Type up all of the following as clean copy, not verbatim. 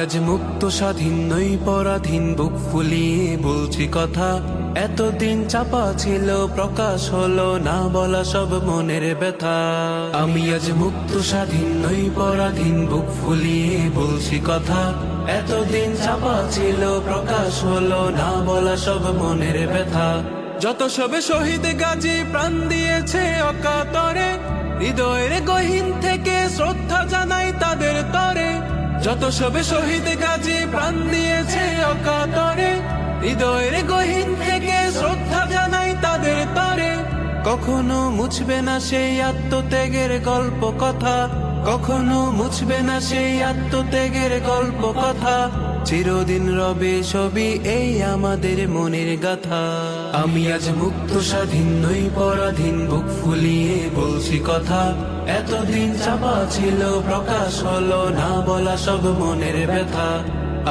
আজ মুক্ত স্বাধীন নই পরাধীন, বুক ফুলিয়ে বলছি কথা। এতদিন চাপা ছিল প্রকাশ হলো না বলা সব মনের ব্যথা। আমি আজ মুক্ত স্বাধীন নই পরাধীন, বুক ফুলিয়ে বলছি কথা। এতদিন চাপা ছিল প্রকাশ হলো না বলা সব মনের ব্যথা। যত সবে শহীদ গাজী প্রাণ দিয়েছে অকাতরে, হৃদয়ের গহীন থেকে শ্রদ্ধা জানাই তাদের তরে। যত সবে শহীদ গাজী প্রাণ দিয়েছে অকাতরে, হৃদয়ের গহীন থেকে শ্রদ্ধা জানাই তাদের তরে। কখনো মুছবে না সেই আত্মত্যাগের গল্প কথা, কখনো মুছবে না সেই আত্মত্যাগের গল্প কথা। চিরদিন রবে ছবি এই আমাদের মনের গাথা। আমি আজ মুক্ত স্বাধীন নই পরাধীন, বুক ফুলিয়ে বলছি কথা। এতদিন চাপা ছিল প্রকাশ হলো না বলা সব মনের ব্যথা।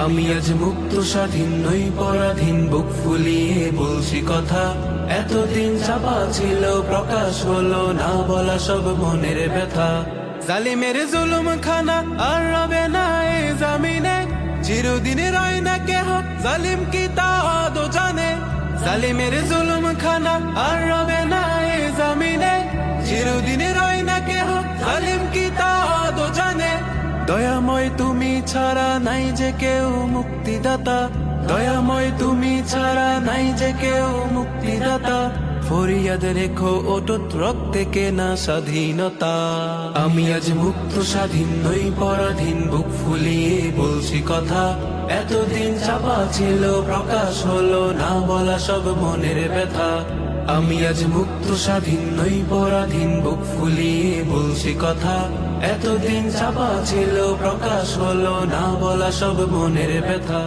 আমি আজ মুক্ত স্বাধীন নই পরাধীন, বুক ফুলিয়ে বলছি কথা। এতদিন চাপা ছিল প্রকাশ হলো না বলা সব মনের ব্যথা। জালিমের জুলুম খানা আর রবে না এ জামিনে, চিরদিন রয় না কেহ জালিম কি তা আদৌ জানে। জালিমের জুলুম খানা আর রবে না এ জামিনে, চিরদিন রয় না কেহ জালিম কি তা আদৌ জানে। দয়াময় তুমি ছাড়া নাই যে কেউ মুক্তিদাতা, দয়াময় তুমি ছাড়া নাই যে কেউ মুক্তিদাতা। ফরিয়াদ রেখো অটুট রক্তে কেনা স্বাধীনতা। আমি আজ মুক্ত স্বাধীন নই পরাধীন, বুক ফুলিয়ে বলছি কথা। এতদিন চাপা ছিল প্রকাশ হলো না বলা সব মনের ব্যথা। আমি আজ মুক্ত স্বাধীন নই পরাধীন, বুক ফুলিয়ে বলছি কথা। এতদিন চাপা ছিল প্রকাশ হলো না বলা সব মনের ব্যথা।